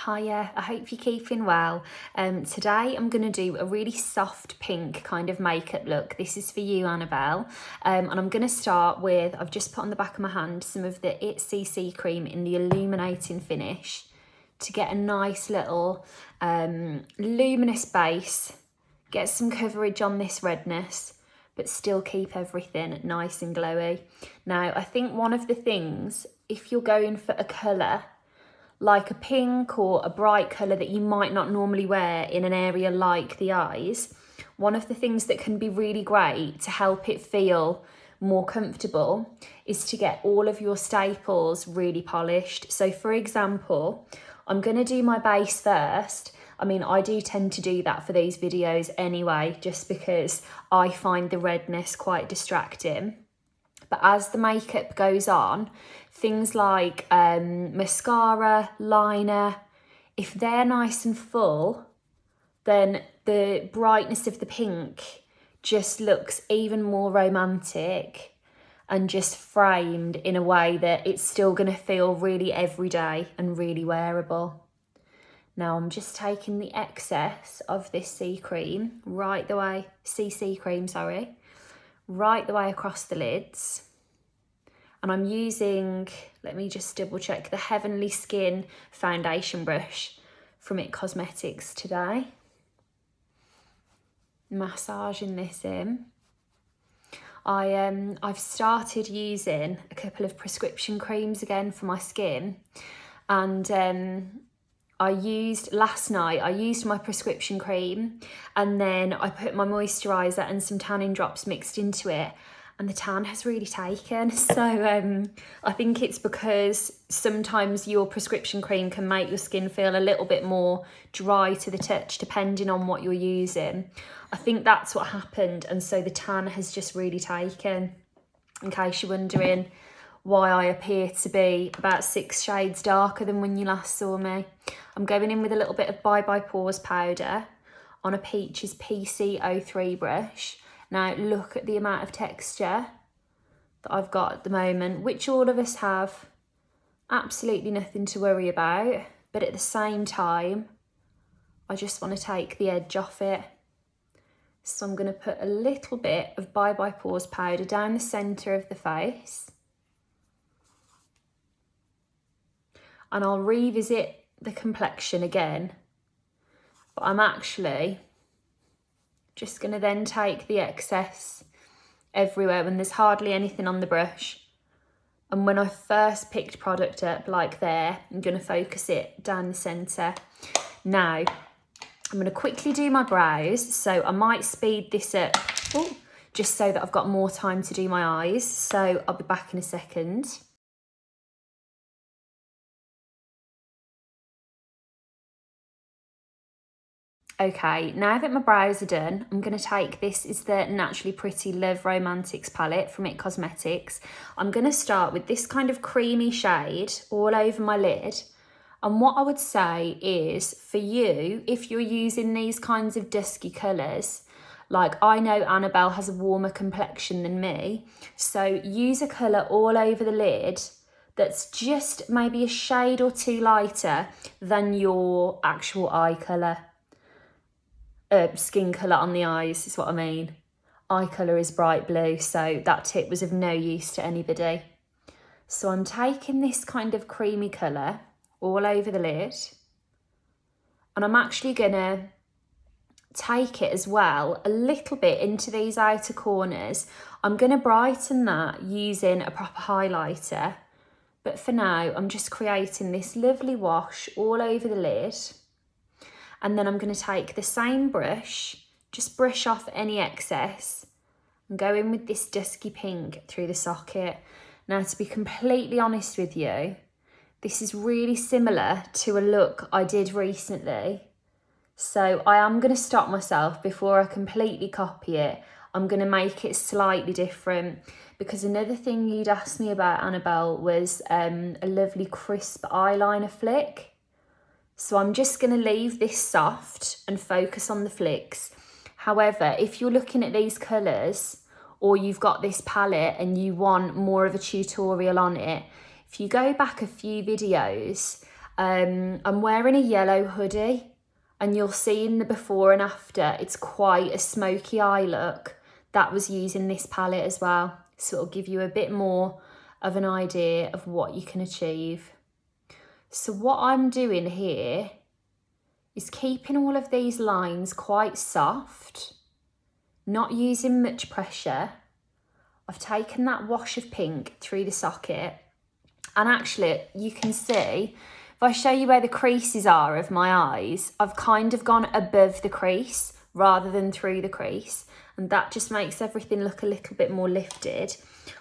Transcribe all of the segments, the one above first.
Hiya, I hope you're keeping well. Today I'm going to do a really soft pink kind of makeup look. This is for you, Annabelle. And I'm going to start with, I've just put on the back of my hand some of the It CC cream in the illuminating finish to get a nice little luminous base, get some coverage on this redness, but still keep everything nice and glowy. Now, I think one of the things, if you're going for a colour, like a pink or a bright colour that you might not normally wear in an area like the eyes, one of the things that can be really great to help it feel more comfortable is to get all of your staples really polished. So for example, I'm going to do my base first. I mean, I do tend to do that for these videos anyway, just because I find the redness quite distracting. But as the makeup goes on, things like mascara, liner, if they're nice and full, then the brightness of the pink just looks even more romantic and just framed in a way that it's still going to feel really everyday and really wearable. Now I'm just taking the excess of this CC cream right the way across the lids. And I'm using, let me just double check, the Heavenly Skin foundation brush from It Cosmetics today. Massaging this in. I've started using a couple of prescription creams again for my skin, and last night I used my prescription cream, and then I put my moisturiser and some tanning drops mixed into it, and the tan has really taken. So I think it's because sometimes your prescription cream can make your skin feel a little bit more dry to the touch depending on what you're using. I think that's what happened, and so the tan has just really taken. In case you're wondering why I appear to be about 6 shades darker than when you last saw me. I'm going in with a little bit of Bye Bye Pores powder on a Peaches PC03 brush. Now look at the amount of texture that I've got at the moment, which all of us have. Absolutely nothing to worry about, but at the same time, I just want to take the edge off it. So I'm going to put a little bit of Bye Bye Pores powder down the centre of the face. And I'll revisit the complexion again, but I'm actually just going to then take the excess everywhere when there's hardly anything on the brush. And when I first picked product up like there, I'm going to focus it down the centre. Now, I'm going to quickly do my brows, so I might speed this up just so that I've got more time to do my eyes. So I'll be back in a second. Okay, now that my brows are done, I'm going to take, this is the Naturally Pretty Love Romantics palette from It Cosmetics. I'm going to start with this kind of creamy shade all over my lid. And what I would say is, for you, if you're using these kinds of dusky colours, like I know Annabelle has a warmer complexion than me, so use a colour all over the lid that's just maybe a shade or two lighter than your actual eye colour. Skin colour on the eyes is what I mean. Eye colour is bright blue, so that tip was of no use to anybody. So I'm taking this kind of creamy colour all over the lid, and I'm actually gonna take it as well a little bit into these outer corners. I'm gonna brighten that using a proper highlighter, but for now I'm just creating this lovely wash all over the lid. And then I'm going to take the same brush, just brush off any excess, and go in with this dusky pink through the socket. Now, to be completely honest with you, this is really similar to a look I did recently. So I am going to stop myself before I completely copy it. I'm going to make it slightly different, because another thing you'd asked me about, Annabelle, was a lovely crisp eyeliner flick. So I'm just going to leave this soft and focus on the flicks. However, if you're looking at these colours, or you've got this palette and you want more of a tutorial on it, if you go back a few videos, I'm wearing a yellow hoodie, and you'll see in the before and after, it's quite a smoky eye look. That was using this palette as well. So it'll give you a bit more of an idea of what you can achieve. So what I'm doing here is keeping all of these lines quite soft, not using much pressure. I've taken that wash of pink through the socket, and actually you can see, if I show you where the creases are of my eyes, I've kind of gone above the crease rather than through the crease, and that just makes everything look a little bit more lifted.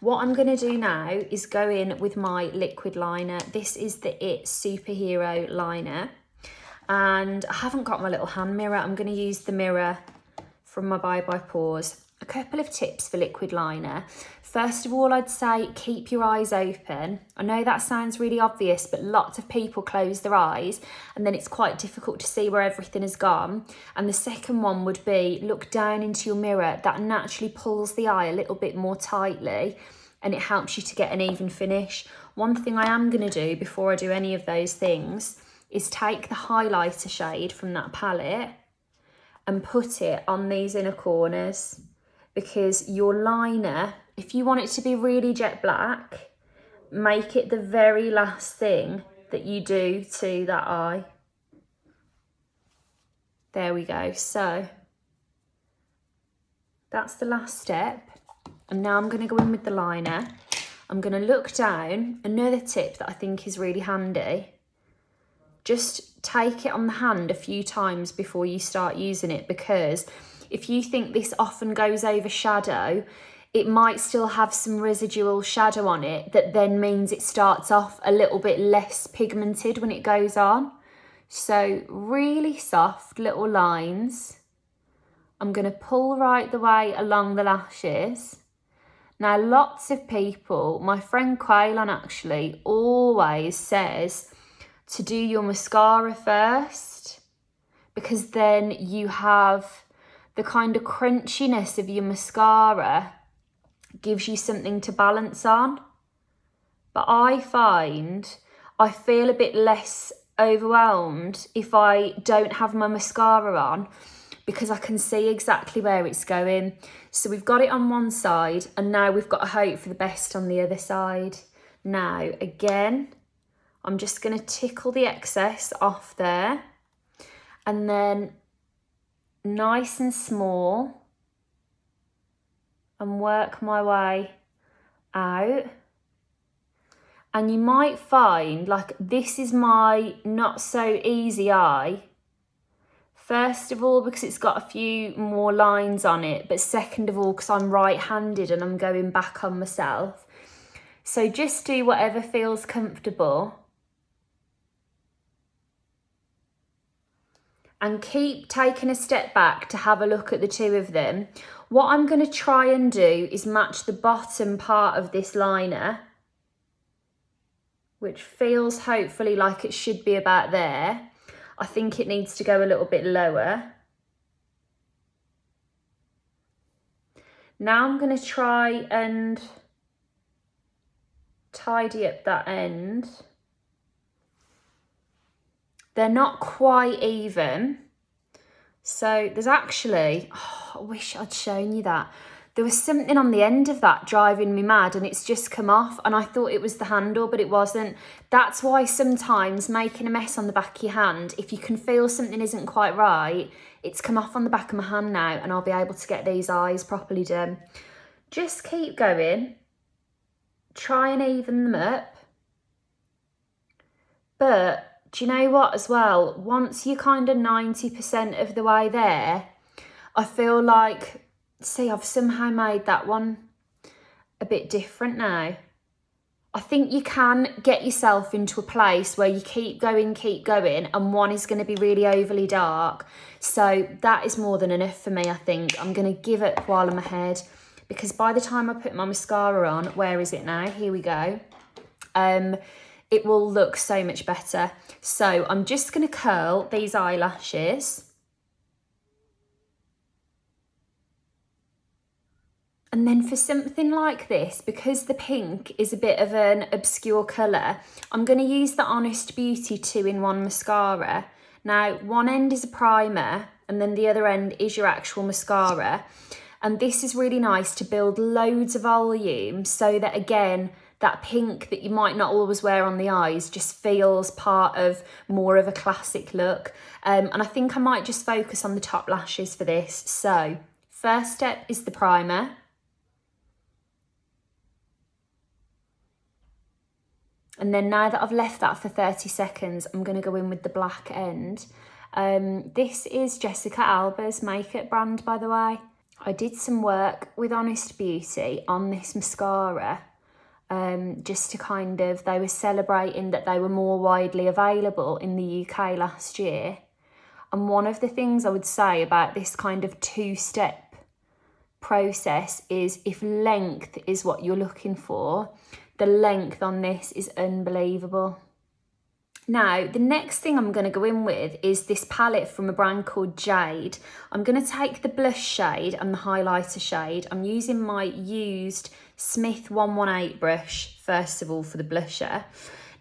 What I'm going to do now is go in with my liquid liner. This is the It Superhero liner, and I haven't got my little hand mirror. I'm going to use the mirror from my Bye Bye Pores. A couple of tips for liquid liner. First of all, I'd say keep your eyes open. I know that sounds really obvious, but lots of people close their eyes and then it's quite difficult to see where everything has gone. And the second one would be look down into your mirror. That naturally pulls the eye a little bit more tightly and it helps you to get an even finish. One thing I am going to do before I do any of those things is take the highlighter shade from that palette and put it on these inner corners, because your liner, if you want it to be really jet black, make it the very last thing that you do to that eye. There we go. So that's the last step. And now I'm going to go in with the liner. I'm going to look down. Another tip that I think is really handy, just take it on the hand a few times before you start using it, because if you think this often goes over shadow, it might still have some residual shadow on it that then means it starts off a little bit less pigmented when it goes on. So really soft little lines. I'm going to pull right the way along the lashes. Now, lots of people, my friend Quaylon actually always says to do your mascara first, because then you have the kind of crunchiness of your mascara gives you something to balance on. But I find I feel a bit less overwhelmed if I don't have my mascara on, because I can see exactly where it's going. So we've got it on one side and now we've got to hope for the best on the other side. Now, again, I'm just going to tickle the excess off there and then nice and small and work my way out. And you might find, like, this is my not so easy eye. First of all, because it's got a few more lines on it, but second of all, because I'm right-handed and I'm going back on myself. So just do whatever feels comfortable. And keep taking a step back to have a look at the two of them. What I'm going to try and do is match the bottom part of this liner, which feels hopefully like it should be about there. I think it needs to go a little bit lower. Now I'm going to try and tidy up that end. They're not quite even. So there's actually, I wish I'd shown you that. There was something on the end of that driving me mad and it's just come off, and I thought it was the handle, but it wasn't. That's why sometimes making a mess on the back of your hand, if you can feel something isn't quite right, it's come off on the back of my hand now and I'll be able to get these eyes properly done. Just keep going. Try and even them up. But do you know what as well? Once you're kind of 90% of the way there, I feel like, see, I've somehow made that one a bit different now. I think you can get yourself into a place where you keep going, and one is going to be really overly dark. So that is more than enough for me, I think. I'm going to give it while I'm ahead, because by the time I put my mascara on, where is it now? Here we go. It will look so much better. So I'm just going to curl these eyelashes. And then for something like this, because the pink is a bit of an obscure colour, I'm going to use the Honest Beauty 2-in-1 mascara. Now, one end is a primer and then the other end is your actual mascara. And this is really nice to build loads of volume so that, again, that pink that you might not always wear on the eyes just feels part of more of a classic look. And I think I might just focus on the top lashes for this. So, first step is the primer. And then now that I've left that for 30 seconds, I'm going to go in with the black end. This is Jessica Alba's makeup brand, by the way. I did some work with Honest Beauty on this mascara, just to kind of, they were celebrating that they were more widely available in the UK last year. And one of the things I would say about this kind of two-step process is, if length is what you're looking for, the length on this is unbelievable. Now, the next thing I'm going to go in with is this palette from a brand called Jade. I'm going to take the blush shade and the highlighter shade. I'm using my used Smith 118 brush, first of all, for the blusher.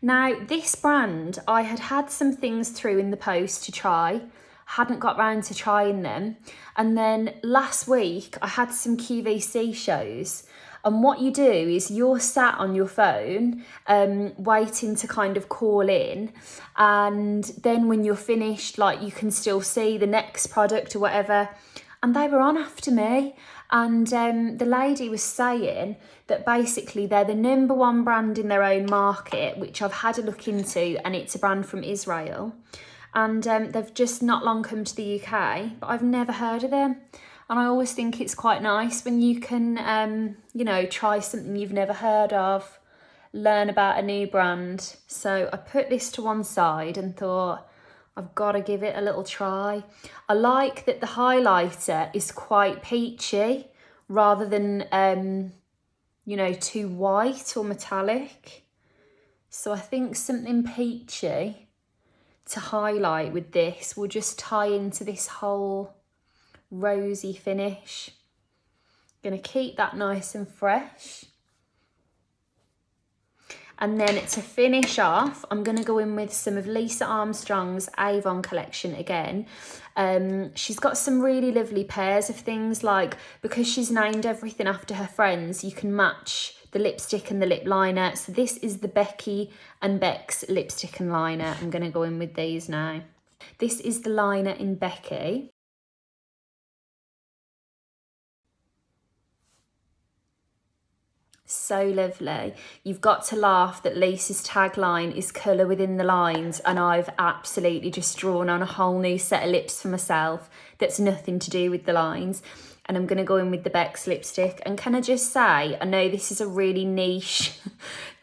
Now, this brand, I had some things through in the post to try, hadn't got round to trying them. And then last week, I had some QVC shows. And what you do is you're sat on your phone, waiting to kind of call in. And then when you're finished, like, you can still see the next product or whatever. And they were on after me. And the lady was saying that basically they're the #1 brand in their own market, which I've had a look into, and it's a brand from Israel. And they've just not long come to the UK, but I've never heard of them. And I always think it's quite nice when you can, you know, try something you've never heard of, learn about a new brand. So I put this to one side and thought, I've got to give it a little try. I like that the highlighter is quite peachy rather than, you know, too white or metallic. So I think something peachy to highlight with this will just tie into this whole rosy finish. Gonna keep that nice and fresh. And then to finish off, I'm gonna go in with some of Lisa Armstrong's Avon collection again. She's got some really lovely pairs of things, like, because she's named everything after her friends, you can match the lipstick and the lip liner. So this is the Becky and Beck's lipstick and liner. I'm gonna go in with these now. This is the liner in Becky. So lovely. You've got to laugh that Lisa's tagline is colour within the lines, and I've absolutely just drawn on a whole new set of lips for myself that's nothing to do with the lines. And I'm going to go in with the Beck's lipstick. And can I just say, I know this is a really niche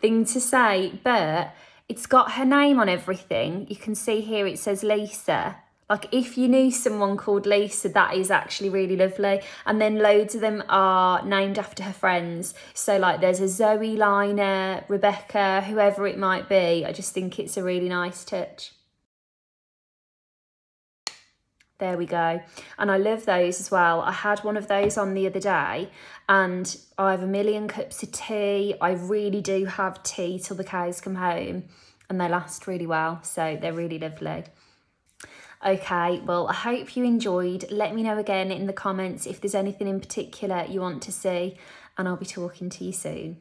thing to say, but it's got her name on everything. You can see here it says Lisa. Like, if you knew someone called Lisa, that is actually really lovely. And then loads of them are named after her friends. So, like, there's a Zoe liner, Rebecca, whoever it might be. I just think it's a really nice touch. There we go. And I love those as well. I had one of those on the other day, and I have a million cups of tea. I really do have tea till the cows come home, and they last really well. So they're really lovely. Okay, well, I hope you enjoyed. Let me know again in the comments if there's anything in particular you want to see, and I'll be talking to you soon.